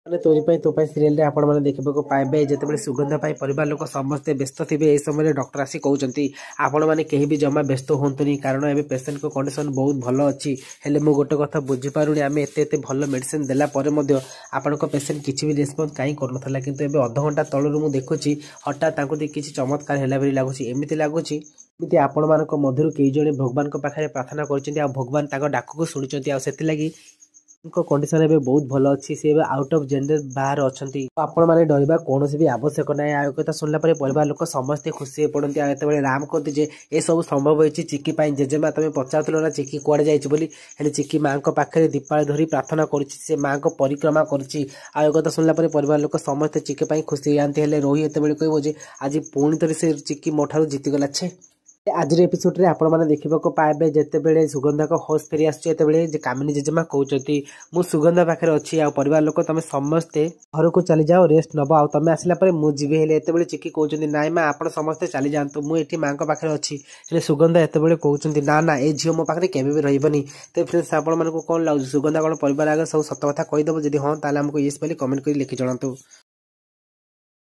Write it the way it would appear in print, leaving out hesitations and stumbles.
ମାନେ ତୋରି ପାଇଁ ତୋ ପାଇଁ ସିରିଏଲରେ ଆପଣମାନେ ଦେଖିବାକୁ ପାଇବେ ଯେତେବେଳେ ସୁଗନ୍ଧ ପାଇଁ ପରିବାର ଲୋକ ସମସ୍ତେ ବ୍ୟସ୍ତ ଥିବେ ଏହି ସମୟରେ ଡକ୍ଟର ଆସି କହୁଛନ୍ତି ଆପଣମାନେ କେହି ବି ଜମା ବ୍ୟସ୍ତ ହୁଅନ୍ତୁନି କାରଣ ଏବେ ପେସେଣ୍ଟଙ୍କ କଣ୍ଡିସନ ବହୁତ ଭଲ ଅଛି। ହେଲେ ମୁଁ ଗୋଟେ କଥା ବୁଝିପାରୁନି ଆମେ ଏତେ ଭଲ ମେଡିସିନ ଦେଲା ପରେ ମଧ୍ୟ ଆପଣଙ୍କ ପେସେଣ୍ଟ କିଛି ବି ରେସ୍ପନ୍ସ କାହିଁ କରୁନଥିଲା କିନ୍ତୁ ଏବେ ଅଧଘଣ୍ଟା ତଳରୁ ମୁଁ ଦେଖୁଛି ହଠାତ୍ ତାଙ୍କୁ କିଛି ଚମତ୍କାର ହେଲା ପରି ଲାଗୁଛି। ଏମିତି ଲାଗୁଛି ଏମିତି ଆପଣମାନଙ୍କ ମଧ୍ୟରୁ କେହି ଜଣେ ଭଗବାନଙ୍କ ପାଖରେ ପ୍ରାର୍ଥନା କରିଛନ୍ତି ଆଉ ଭଗବାନ ତାଙ୍କ ଡାକକୁ ଶୁଣିଛନ୍ତି ଆଉ ସେଥିଲାଗି कंडीशन ଏବେ ବହୁତ ଭଲ ଅଛି। ସେ ଏବେ ଆଉଟ୍ ଅଫ୍ ଜେଣ୍ଡର ବାହାରେ ଅଛନ୍ତି। ଆପଣମାନେ ଡରିବା କୌଣସି ବି ଆବଶ୍ୟକ ନାହିଁ। ଆଉ କଥା ଶୁଣିଲା ପରେ ପରିବାର ଲୋକ ସମସ୍ତେ ଖୁସି ହେଇ ପଡନ୍ତି। ଆଉ ଯେତେବେଳେ ରାମ କହନ୍ତି ଯେ ଏସବୁ ସମ୍ଭବ ହୋଇଛି ଚିକି ପାଇଁ। ଜେଜେମା ତମେ ପଚାରୁଥିଲ ନା ଚିକି କୁଆଡେ ଯାଇଛି ବୋଲି, ହେଲେ ଚିକି ମାଙ୍କ ପାଖରେ ଦୀପାଳି ଧରି ପ୍ରାର୍ଥନା କରୁଛି, ସେ ମାଙ୍କ ପରିକ୍ରମା କରୁଛି। ଆଉ ଏ କଥା ଶୁଣିଲା ପରେ ପରିବାର ଲୋକ ସମସ୍ତେ ଚିକି ପାଇଁ ଖୁସି ହେଇଯାନ୍ତି। ହେଲେ ରୋହି ଏତେବେଳେ କହିବ ଯେ ଆଜି ପୁଣି ଥରେ ସେ ଚିକି ମୋ ଠାରୁ ଜିତିଗଲା। ଛେ ଆଜିର ଏପିସୋଡରେ ଆପଣମାନେ ଦେଖିବାକୁ ପାଇବେ ଯେତେବେଳେ ସୁଗନ୍ଧାଙ୍କ ହୋସ୍ ଫେରି ଆସୁଛି ଯେତେବେଳେ ଯେ କାମିନୀ ଜେଜେମା କହୁଛନ୍ତି ମୁଁ ସୁଗନ୍ଧା ପାଖରେ ଅଛି ଆଉ ପରିବାର ଲୋକ ତମେ ସମସ୍ତେ ଘରକୁ ଚାଲିଯାଅ ରେଷ୍ଟ ନବ ଆଉ ତମେ ଆସିଲା ପରେ ମୁଁ ଯିବି। ହେଲେ ଏତେବେଳେ ଚିକି କହୁଛନ୍ତି ନାଇଁ ମା ଆପଣ ସମସ୍ତେ ଚାଲିଯାଆନ୍ତୁ ମୁଁ ଏଠି ମାଙ୍କ ପାଖରେ ଅଛି। ହେଲେ ସୁଗନ୍ଧା ଏତେବେଳେ କହୁଛନ୍ତି ନା ନା ଏ ଝିଅ ମୋ ପାଖରେ କେବେ ବି ରହିବନି। ତ ଫ୍ରେଣ୍ଡସ୍ ଆପଣମାନଙ୍କୁ କଣ ଲାଗୁଛି ସୁଗନ୍ଧା କଣ ପରିବାର ଆଗରେ ସବୁ ସତ କଥା କହିଦେବ? ଯଦି ହଁ ତାହେଲେ ଆମକୁ ୟେସ୍ ବୋଲି କମେଣ୍ଟ କରି ଲେଖି ଜଣାନ୍ତୁ।